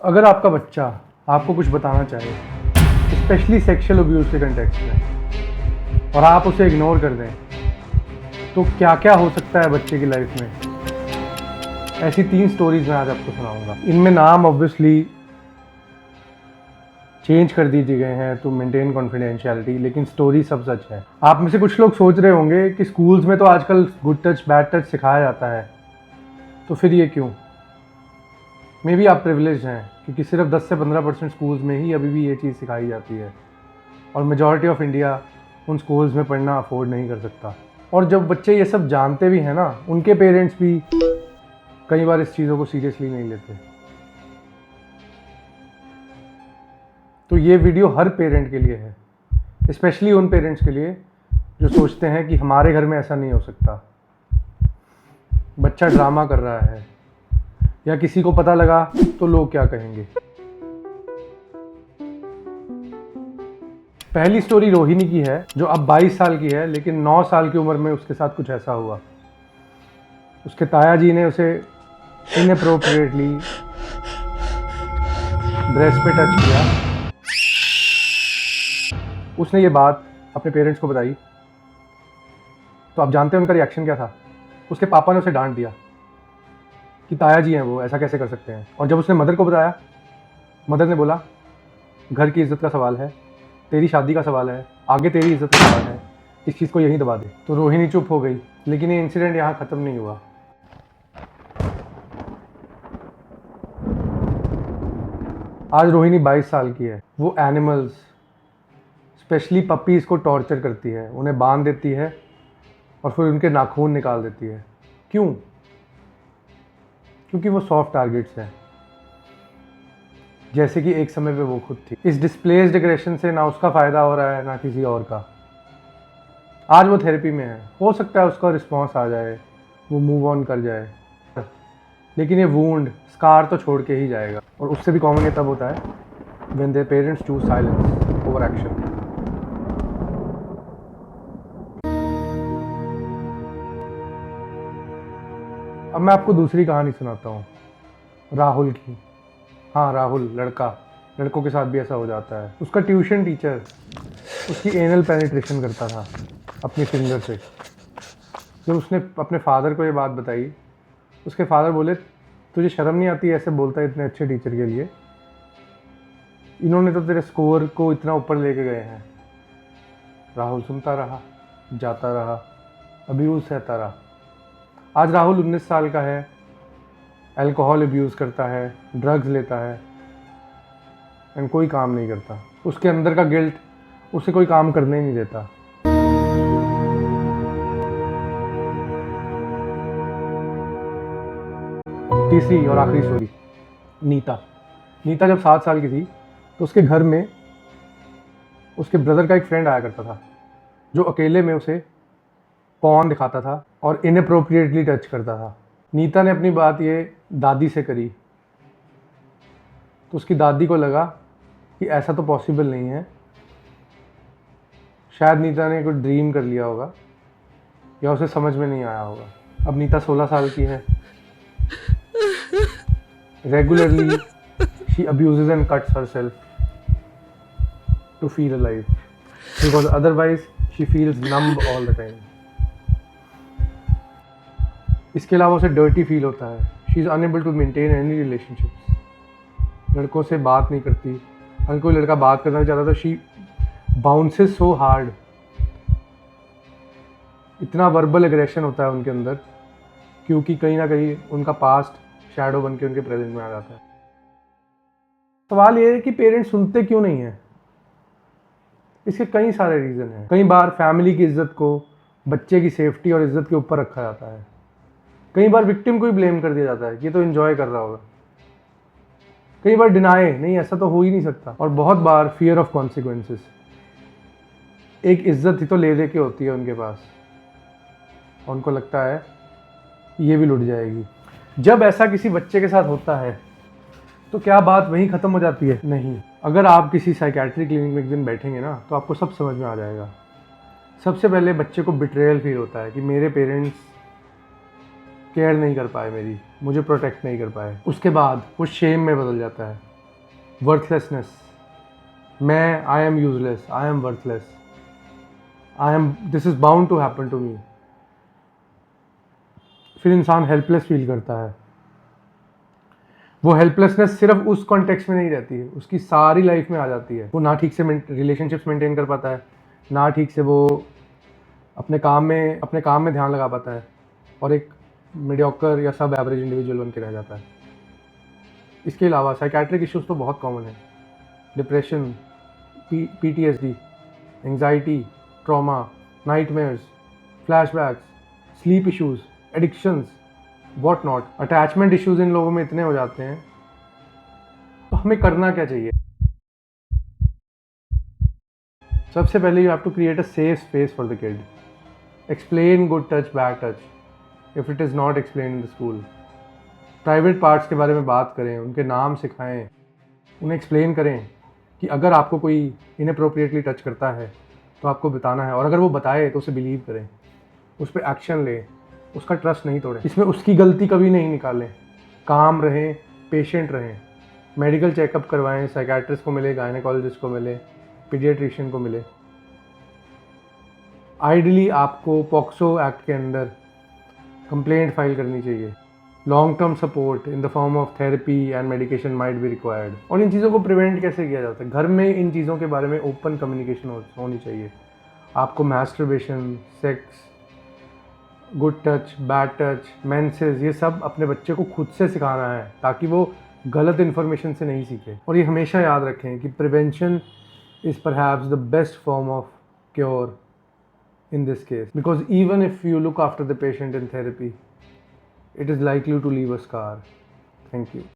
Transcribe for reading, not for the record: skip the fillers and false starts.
अगर आपका बच्चा आपको कुछ बताना चाहे, स्पेशली सेक्सुअल अब्यूज़ के कंटेक्स्ट में, और आप उसे इग्नोर कर दें, तो क्या क्या हो सकता है बच्चे की लाइफ में। ऐसी 3 स्टोरीज मैं आज आपको सुनाऊंगा। इनमें नाम ऑब्वियसली चेंज कर दिए गए हैं टू मेंटेन कॉन्फिडेंशियलिटी, लेकिन स्टोरी सब सच है। आप में से कुछ लोग सोच रहे होंगे कि स्कूल्स में तो आजकल गुड टच बैड टच सिखाया जाता है, तो फिर ये क्यों। मे बी आप प्रिविलेज हैं क्योंकि सिर्फ 10 से 15% स्कूल्स में ही अभी भी ये चीज़ सिखाई जाती है, और मेजॉरिटी ऑफ इंडिया उन स्कूल्स में पढ़ना अफोर्ड नहीं कर सकता। और जब बच्चे ये सब जानते भी हैं ना, उनके पेरेंट्स भी कई बार इस चीज़ों को सीरियसली नहीं लेते। तो ये वीडियो हर पेरेंट के लिए है, स्पेशली उन पेरेंट्स के लिए जो सोचते हैं कि हमारे घर में ऐसा नहीं हो सकता, बच्चा ड्रामा कर रहा है, या किसी को पता लगा तो लोग क्या कहेंगे। पहली स्टोरी रोहिणी की है, जो अब 22 साल की है, लेकिन 9 साल की उम्र में उसके साथ कुछ ऐसा हुआ। उसके ताया जी ने उसे इनअप्रोप्रिएटली ब्रेस्ट पे टच किया। उसने ये बात अपने पेरेंट्स को बताई, तो आप जानते हैं उनका रिएक्शन क्या था। उसके पापा ने उसे डांट दिया कि ताया जी हैं वो, ऐसा कैसे कर सकते हैं। और जब उसने मदर को बताया, मदर ने बोला घर की इज्जत का सवाल है, तेरी शादी का सवाल है, आगे तेरी इज्जत का सवाल है, इस चीज़ को यहीं दबा दे। तो रोहिणी चुप हो गई, लेकिन ये इंसिडेंट यहाँ ख़त्म नहीं हुआ। आज रोहिणी 22 साल की है। वो एनिमल्स, स्पेशली पपीज़ को टॉर्चर करती है, उन्हें बांध देती है और फिर उनके नाखून निकाल देती है। क्यों? क्योंकि वो सॉफ्ट टारगेट्स हैं, जैसे कि एक समय पे वो खुद थी। इस डिस्प्लेस्ड एग्रेशन से ना उसका फ़ायदा हो रहा है ना किसी और का। आज वो थेरेपी में है, हो सकता है उसका रिस्पॉन्स आ जाए, वो मूव ऑन कर जाए, लेकिन ये वूंड स्कार तो छोड़ के ही जाएगा। और उससे भी कॉमन ये तब होता है when their parents choose silence over action. अब मैं आपको दूसरी कहानी सुनाता हूँ, राहुल की। हाँ, राहुल लड़का, लड़कों के साथ भी ऐसा हो जाता है। उसका ट्यूशन टीचर उसकी एनल पेनिट्रेशन करता था अपनी फिंगर से। जब उसने अपने फादर को ये बात बताई, उसके फादर बोले तुझे शर्म नहीं आती ऐसे बोलता है इतने अच्छे टीचर के लिए, इन्होंने तो तेरे स्कोर को इतना ऊपर लेके गए हैं। राहुल सुनता रहा, जाता रहा, अब्यूज़ सहता रहा। आज राहुल 19 साल का है, अल्कोहल अब्यूज़ करता है, ड्रग्स लेता है, एंड कोई काम नहीं करता। उसके अंदर का गिल्ट उसे कोई काम करने ही नहीं देता। तीसरी और आखिरी स्टोरी, नीता। नीता जब 7 साल की थी तो उसके घर में उसके ब्रदर का एक फ्रेंड आया करता था, जो अकेले में उसे पॉर्न दिखाता था और इनअप्रोप्रिएटली टच करता था। नीता ने अपनी बात ये दादी से करी, तो उसकी दादी को लगा कि ऐसा तो पॉसिबल नहीं है, शायद नीता ने कुछ ड्रीम कर लिया होगा या उसे समझ में नहीं आया होगा। अब नीता 16 साल की है। Regularly she abuses and cuts herself to feel alive, because otherwise she feels numb all the time. इसके अलावा उसे डर्टी फील होता है। She is unable to maintain any relationships. लड़कों से बात नहीं करती, अगर कोई लड़का बात करना चाहता तो शी बाउंसेस सो हार्ड। इतना वर्बल एग्रेशन होता है उनके अंदर, क्योंकि कहीं ना कहीं उनका पास्ट शैडो बन के उनके प्रेजेंट में आ जाता है। सवाल ये है कि पेरेंट्स सुनते क्यों नहीं हैं। इसके कई सारे रीज़न हैं। कई बार फैमिली की इज्जत को बच्चे की सेफ्टी और इज्जत के ऊपर रखा जाता है। कई बार विक्टिम को ही ब्लेम कर दिया जाता है कि ये तो एंजॉय कर रहा होगा। कई बार डिनाई, नहीं ऐसा तो हो ही नहीं सकता। और बहुत बार फियर ऑफ कॉन्सिक्वेंसेस। एक इज्जत ही तो ले दे के होती है उनके पास, और उनको लगता है ये भी लुट जाएगी। जब ऐसा किसी बच्चे के साथ होता है तो क्या बात वहीं ख़त्म हो जाती है? नहीं। अगर आप किसी साइकेट्री क्लिनिक में एक दिन बैठेंगे ना, तो आपको सब समझ में आ जाएगा। सबसे पहले बच्चे को बिट्रेयल फील होता है कि मेरे पेरेंट्स केयर नहीं कर पाए मेरी, मुझे प्रोटेक्ट नहीं कर पाए। उसके बाद वो शेम में बदल जाता है। वर्थलेसनेस, मैं, I am useless, I am worthless, I am, this is bound to happen to me. फिर इंसान हेल्पलेस फील करता है। वो हेल्पलेसनेस सिर्फ उस कॉन्टेक्स्ट में नहीं रहती है, उसकी सारी लाइफ में आ जाती है। वो ना ठीक से रिलेशनशिप्स मेंटेन कर पाता है, ना ठीक से वो अपने काम में ध्यान लगा पाता है, और एक मीडियोकर या सब एवरेज इंडिविजुअल बन के रह जाता है। इसके अलावा साइकेट्रिक इश्यूज तो बहुत कॉमन है। Depression, PTSD, anxiety, trauma, nightmares, flashbacks, sleep issues, addictions, what not. Attachment issues in लोगों में इतने हो जाते हैं। तो हमें करना क्या चाहिए? सबसे पहले you have to create a safe space for the kid. Explain good touch, bad touch if it is not explain in the school. Private parts के बारे में बात करें, उनके नाम सिखाएं, उन्हें एक्सप्लेन करें कि अगर आपको कोई इनअप्रोप्रिएटली टच करता है तो आपको बताना है, और अगर वो बताए तो उसे बिलीव करें, उस पर एक्शन लें, उसका ट्रस्ट नहीं तोड़ें। इसमें उसकी गलती कभी नहीं निकालें। काम रहें, पेशेंट रहें, मेडिकल चेकअप करवाएं, साइकेट्रिस्ट को मिले, गायनेकोलॉजिस्ट को मिले, पीडियाट्रिशियन को मिले। आइडियली आपको पॉक्सो एक्ट के अंदर कंप्लेंट फाइल करनी चाहिए। Long term support in the form of therapy and medication might be required. और इन चीज़ों को प्रिवेंट कैसे किया जाता है? घर में इन चीज़ों के बारे में ओपन कम्युनिकेशन होनी चाहिए। आपको masturbation, sex, good touch, bad touch, menses, ये सब अपने बच्चे को खुद से सिखाना है, ताकि वो गलत इन्फॉर्मेशन से नहीं सीखे। और ये हमेशा याद रखें कि prevention is perhaps the best form of cure in this case, because even if you look after the patient in therapy, it is likely to leave a scar. Thank you.